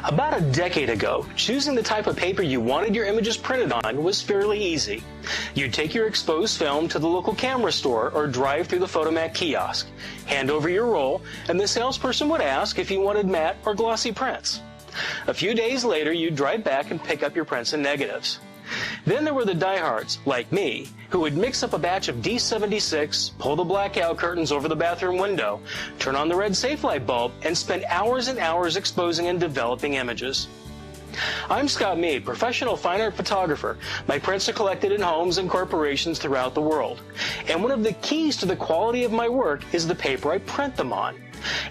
About a decade ago, choosing the type of paper you wanted your images printed on was fairly easy. You'd take your exposed film to the local camera store or drive through the photomat kiosk, hand over your roll, and the salesperson would ask if you wanted matte or glossy prints. A few days later, you'd drive back and pick up your prints and negatives. Then there were the diehards, like me, who would mix up a batch of D76, pull the blackout curtains over the bathroom window, turn on the red safe light bulb, and spend hours and hours exposing and developing images. I'm Scott Mead, professional fine art photographer. My prints are collected in homes and corporations throughout the world. And one of the keys to the quality of my work is the paper I print them on.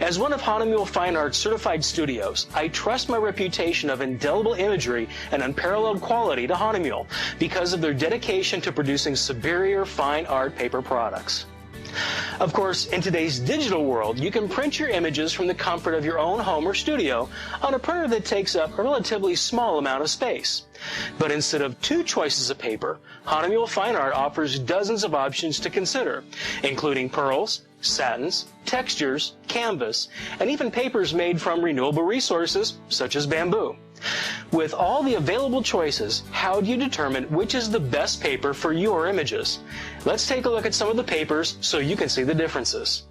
As one of Hahnemuhle Fine Art's certified studios, I trust my reputation of indelible imagery and unparalleled quality to Hahnemuhle because of their dedication to producing superior fine art paper products. Of course, in today's digital world, you can print your images from the comfort of your own home or studio on a printer that takes up a relatively small amount of space. But instead of two choices of paper, Hahnemuhle Fine Art offers dozens of options to consider, including pearls, satins, textures, canvas, and even papers made from renewable resources such as bamboo. With all the available choices, how do you determine which is the best paper for your images? Let's take a look at some of the papers so you can see the differences.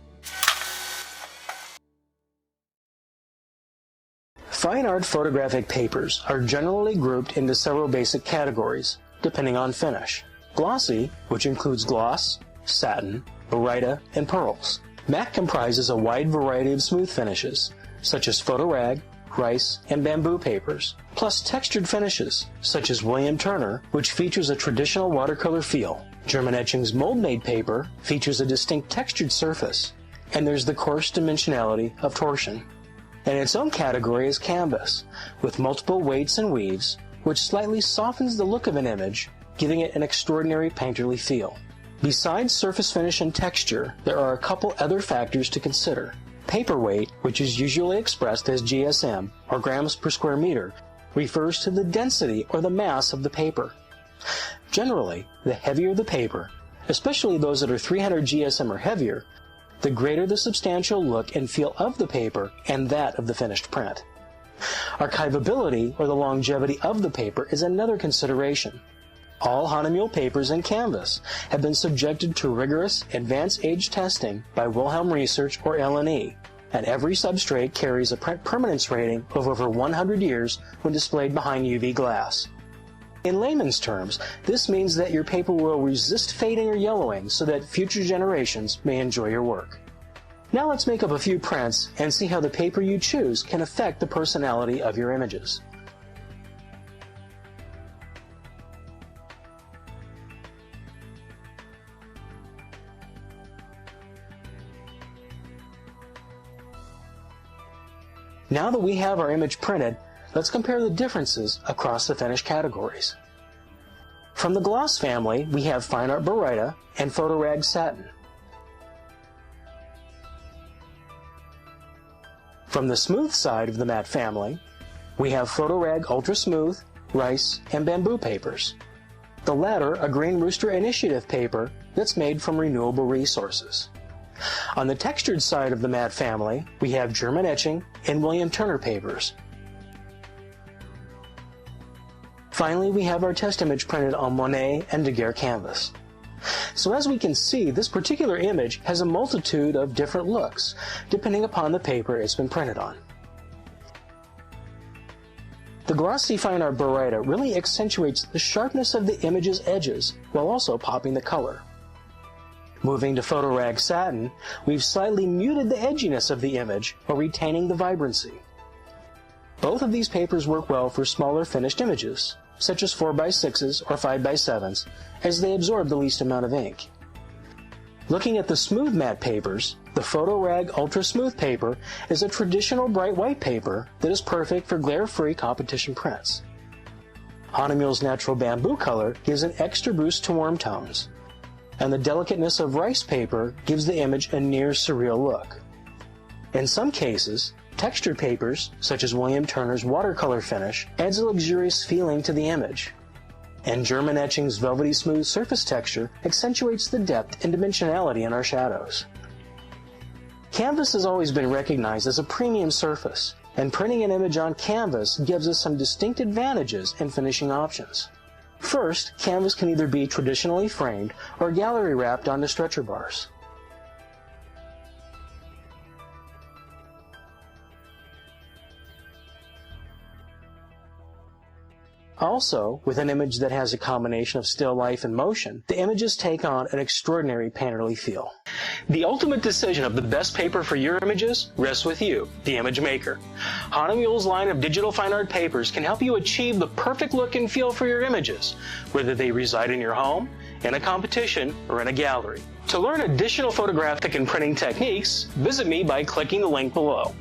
Fine art photographic papers are generally grouped into several basic categories, depending on finish. Glossy, which includes gloss, satin, baryta, and pearls. Matte comprises a wide variety of smooth finishes, such as photo rag, rice, and bamboo papers, plus textured finishes, such as William Turner, which features a traditional watercolor feel. German Etching's mold-made paper features a distinct textured surface, and there's the coarse dimensionality of torsion. And its own category is canvas, with multiple weights and weaves, which slightly softens the look of an image, giving it an extraordinary painterly feel. Besides surface finish and texture, there are a couple other factors to consider. Paper weight, which is usually expressed as GSM, or grams per square meter, refers to the density or the mass of the paper. Generally, the heavier the paper, especially those that are 300 GSM or heavier, the greater the substantial look and feel of the paper and that of the finished print. Archivability, or the longevity of the paper, is another consideration. All Hahnemuhle papers and canvas have been subjected to rigorous advanced age testing by Wilhelm Research or LNE, and every substrate carries a print permanence rating of over 100 years when displayed behind UV glass. In layman's terms, this means that your paper will resist fading or yellowing so that future generations may enjoy your work. Now let's make up a few prints and see how the paper you choose can affect the personality of your images. Now that we have our image printed, let's compare the differences across the finish categories. From the gloss family, we have Fine Art Baryta and Photo Rag Satin. From the smooth side of the matte family, we have Photo Rag Ultra Smooth, rice, and bamboo papers. The latter a Green Rooster Initiative paper that's made from renewable resources. On the textured side of the matte family, we have German Etching and William Turner papers. Finally, we have our test image printed on Monet and Daguerre canvas. So as we can see, this particular image has a multitude of different looks, depending upon the paper it's been printed on. The glossy Fine Art Baryta really accentuates the sharpness of the image's edges, while also popping the color. Moving to Photo Rag Satin, we've slightly muted the edginess of the image while retaining the vibrancy. Both of these papers work well for smaller finished images, such as 4x6s or 5x7s, as they absorb the least amount of ink. Looking at the smooth matte papers, the Photo Rag Ultra Smooth paper is a traditional bright white paper that is perfect for glare-free competition prints. Hahnemuhle's natural bamboo color gives an extra boost to warm tones, and the delicateness of rice paper gives the image a near surreal look. In some cases, textured papers, such as William Turner's watercolor finish, adds a luxurious feeling to the image, and German Etching's velvety smooth surface texture accentuates the depth and dimensionality in our shadows. Canvas has always been recognized as a premium surface, and printing an image on canvas gives us some distinct advantages in finishing options. First, canvas can either be traditionally framed or gallery wrapped onto stretcher bars. Also, with an image that has a combination of still life and motion, the images take on an extraordinary painterly feel. The ultimate decision of the best paper for your images rests with you, the image maker. Hahnemuhl's line of digital fine art papers can help you achieve the perfect look and feel for your images, whether they reside in your home, in a competition, or in a gallery. To learn additional photographic and printing techniques, visit me by clicking the link below.